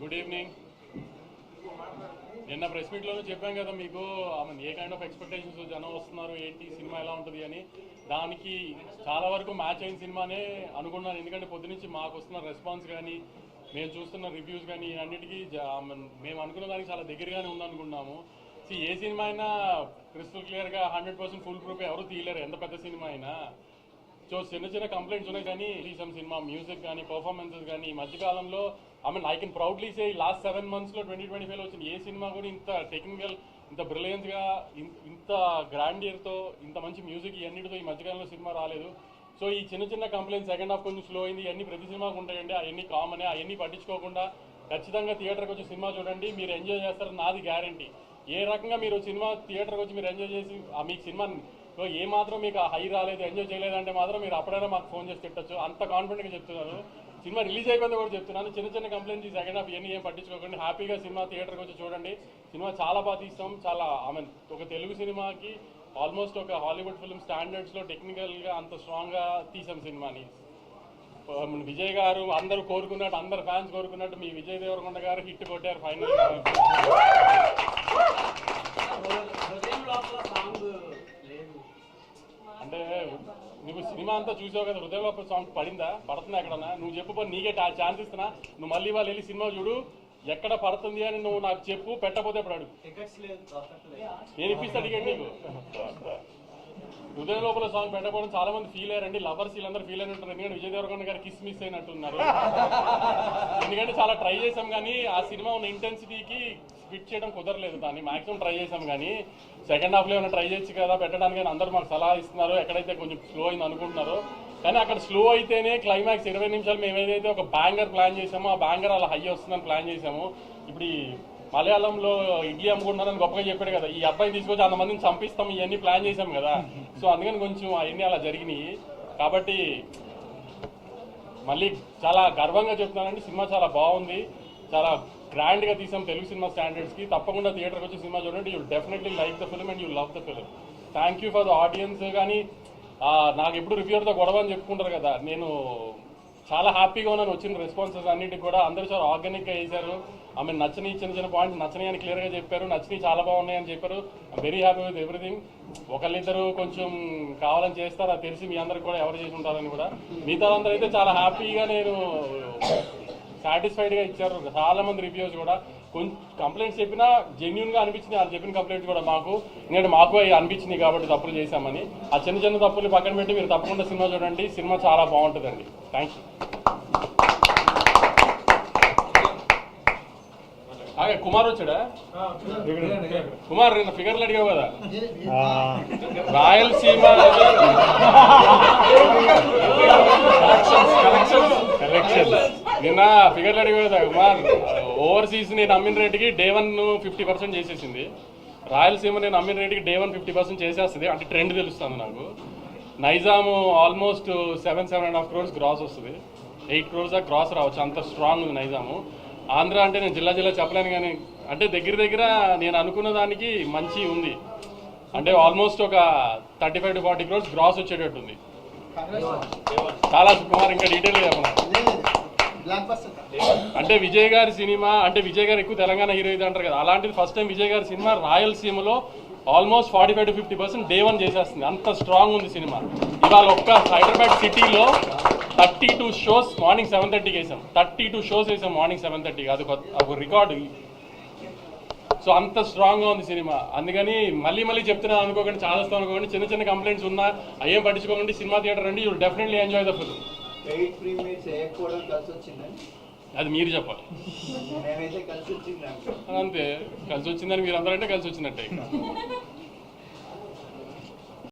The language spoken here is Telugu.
Good evening. నిన్న ప్రెస్ మీట్లోనే చెప్పాం కదా మీకు ఏ కైండ్ ఆఫ్ ఎక్స్పెక్టేషన్స్ జనం వస్తున్నారు, ఏంటి సినిమా ఎలా ఉంటుంది అని. దానికి చాలా వరకు మ్యాచ్ అయిన సినిమానే అనుకున్నాను. ఎందుకంటే పొద్దునుంచి మాకు వస్తున్న రెస్పాన్స్ కానీ మేము చూస్తున్న రివ్యూస్ కానీ అన్నిటికీ మేము అనుకున్న దానికి చాలా దగ్గరగానే ఉందనుకున్నాము. ఏ సినిమా అయినా క్రిస్టల్ క్లియర్గా 100% ఫుల్ ప్రూఫ్ ఎవరు తీయలేరు, ఎంత పెద్ద సినిమా అయినా. సో చిన్న చిన్న కంప్లైంట్స్ ఉన్నాయి కానీ రీసెంట్ సినిమా మ్యూజిక్ కానీ పర్ఫార్మెన్సెస్ కానీ ఈ మధ్యకాలంలో I can proudly say last 7 monthsలో 2025లో వచ్చిన ఏ సినిమా కూడా ఇంత టెక్నికల్, ఇంత బ్రిలియన్స్గా, ఇంత గ్రాండియర్తో, ఇంత మంచి మ్యూజిక్ ఇవన్నిటితో ఈ మధ్యకాలంలో సినిమా రాలేదు. సో ఈ చిన్న చిన్న కంప్లైంట్స్ సెకండ్ హాఫ్ కొంచెం స్లో అయింది, ఇవన్నీ ప్రతి సినిమాకు ఉంటాయండి. అవన్నీ కామనే. అవన్నీ పట్టించుకోకుండా ఖచ్చితంగా థియేటర్కి వచ్చి సినిమా చూడండి, మీరు ఎంజాయ్ చేస్తారు, నాది గ్యారంటీ. ఏ రకంగా మీరు సినిమా థియేటర్కి వచ్చి మీరు ఎంజాయ్ చేసి మీకు సినిమా ఏ మాత్రం మీకు హై రాలేదు, ఎంజాయ్ చేయలేదంటే మాత్రం మీరు అప్పుడైనా మాకు ఫోన్ చేసి పెట్టచ్చు. అంత కాన్ఫిడెంట్గా చెప్తున్నాను. సినిమా రిలీజ్ అయిపోయింది కూడా చెప్తున్నాను. చిన్న చిన్న కంప్లైంట్స్ ఈ సెకండ్ హాఫ్ ఇవన్నీ ఏం పట్టించుకోకండి. హ్యాపీగా సినిమా థియేటర్కి వచ్చి చూడండి. సినిమా చాలా బాగా తీస్తాం. చాలా ఒక తెలుగు సినిమాకి ఆల్మోస్ట్ ఒక హాలీవుడ్ ఫిల్మ్ స్టాండర్డ్స్లో టెక్నికల్గా అంత స్ట్రాంగ్గా తీసాం సినిమాని. విజయ్ గారు అందరూ కోరుకున్నట్టు, అందరు ఫ్యాన్స్ కోరుకున్నట్టు మీ విజయ్ దేవరకొండ గారు హిట్ కొట్టారు ఫైనల్. అంటే నువ్వు సినిమా అంతా చూసావు కదా, హృదయలోపల సాంగ్ పడుతుందా ఎక్కడన్నా? నువ్వు చెప్పు, నీకే ఛాన్స్ ఇస్తున్నా. నువ్వు మళ్ళీ వాళ్ళు వెళ్ళి సినిమా చూడు, ఎక్కడ పడుతుంది అని నువ్వు నాకు చెప్పు. పెట్టకపోతే ఇప్పుడు అడుగు, నేను ఇప్పిస్తా టికెట్ నీకు. హృదయ లోపల సాంగ్ పెట్టకపోవడం చాలా మంది ఫీల్ అయ్యారండి. లవర్స్ వీళ్ళందరూ ఫీల్ అయినట్టు. ఎందుకంటే విజయ్ దేవరకొండ గారు కిస్ మిస్ అయినట్టున్నారు. ఎందుకంటే చాలా ట్రై చేసాం కానీ ఆ సినిమా ఉన్న ఇంటెన్సిటీకి ఫిట్ చేయడం కుదరలేదు. దాన్ని మాక్సిమం ట్రై చేసాం కానీ సెకండ్ హాఫ్లో ఏమైనా ట్రై చేయొచ్చు కదా పెట్టడానికి అని అందరూ మాకు సలహా ఇస్తున్నారు. ఎక్కడైతే కొంచెం స్లో అయింది అనుకుంటున్నారో, కానీ అక్కడ స్లో అయితేనే క్లైమాక్స్ 20 నిమిషాలు మేము ఏదైతే ఒక బ్యాంగర్ ప్లాన్ చేసామో ఆ బ్యాంగర్ అలా హై వస్తుందని ప్లాన్ చేసాము. ఇప్పుడు మలయాళంలో ఇడ్లీ అమ్ముకుంటున్నారని గొప్పగా చెప్పాడు కదా, ఈ అబ్బాయిని తీసుకొచ్చి 100 మందిని చంపిస్తాం ఇవన్నీ ప్లాన్ చేసాం కదా. సో అందుకని కొంచెం అవన్నీ అలా జరిగినాయి. కాబట్టి మళ్ళీ చాలా గర్వంగా చెప్తున్నానండి, సినిమా చాలా బాగుంది, చాలా గ్రాండ్గా తీసాం తెలుగు సినిమా స్టాండర్డ్స్కి. తప్పకుండా థియేటర్కి వచ్చి సినిమా చూడండి. You definitely like the film and you love the film. Thank you for the audience. కానీ నాకు ఎప్పుడు రివ్యూర్తో గొడవ అని చెప్పుకుంటారు కదా, నేను చాలా హ్యాపీగా ఉన్నాను. వచ్చిన రెస్పాన్సెస్ అన్నిటికి కూడా అందరూ చాలా ఆర్గానిక్గా చేశారు. నచ్చని చిన్న చిన్న పాయింట్స్ నచ్చని అని క్లియర్గా చెప్పారు, నచ్చని చాలా బాగున్నాయని చెప్పారు. Very happy with everything. ఒకళ్ళిద్దరు కొంచెం కావాలని చేస్తారు, అది తెలిసి మీ అందరికి కూడా ఎవరు చేసి ఉంటారని కూడా. మిగతా అందరూ అయితే చాలా హ్యాపీగా నేను సాటిస్ఫైడ్గా ఇచ్చారు. చాలా మంది రివ్యూస్ కూడా కొంచెం కంప్లైంట్స్ చెప్పినా జెన్యున్గా అనిపించింది. వాళ్ళు చెప్పిన కంప్లైంట్స్ కూడా మాకు, ఎందుకంటే మాకు అనిపించింది కాబట్టి తప్పులు చేశామని. ఆ చిన్న చిన్న తప్పులు పక్కన పెట్టి మీరు తప్పకుండా సినిమా చూడండి. సినిమా చాలా బాగుంటుందండి. Thank you. కుమార్ వచ్చాడా? కుమార్ నిన్న ఫిగర్లు అడిగావు కదా, రాయలసీమ నిన్న ఫిగర్లు అడిగావు కదా కుమార్. ఓవర్సీస్ నేను అమ్మిన రేటుకి Day 1 50% చేసేసింది. రాయలసీమ నేను అమ్మిన రేటుకి Day 1 50% చేసేస్తుంది. అంటే ట్రెండ్ తెలుస్తుంది నాకు. నైజాము ఆల్మోస్ట్ 7.5 crores గ్రాస్ వస్తుంది. 8 crores గ్రాస్ రావచ్చు, అంత స్ట్రాంగ్ ఉంది నైజాము. ఆంధ్ర అంటే నేను జిల్లా చెప్పలేను కానీ అంటే దగ్గర నేను అనుకున్న దానికి మంచి ఉంది. అంటే ఆల్మోస్ట్ ఒక 35 to 40 crores గ్రాస్ వచ్చేటట్టుంది. చాలా కుమార్ ఇంకా డీటెయిల్గా చెప్పను. అంటే విజయ్ గారి సినిమా, అంటే విజయ్ గారు ఎక్కువ తెలంగాణ హీరో ఇది అంటారు కదా, అలాంటిది ఫస్ట్ టైం విజయ్ గారి సినిమా రాయలసీమలో ఆల్మోస్ట్ 45 to 50% Day 1 చేసేస్తుంది. అంత స్ట్రాంగ్ ఉంది సినిమా. ఇవాళ ఒక్క హైదరాబాద్ సిటీలో 32 shows మార్నింగ్ 7:30కి వేసాం. 32 shows వేసాం మార్నింగ్ 7:30కి. అది ఒక రికార్డు. సో అంత స్ట్రాంగ్గా ఉంది సినిమా. అందుకని మళ్ళీ చెప్తున్నాను అనుకోకండి, చాలా వస్తాం అనుకోకండి. చిన్న చిన్న కంప్లైంట్స్ ఉన్నా అయ్యేం పట్టించుకోకండి. సినిమా థియేటర్ రండి, you definitely enjoy the film. అది మీరు చెప్పాలి. అంతే, కలిసి వచ్చిందని మీరు అందరంటే కలిసి వచ్చినట్టే.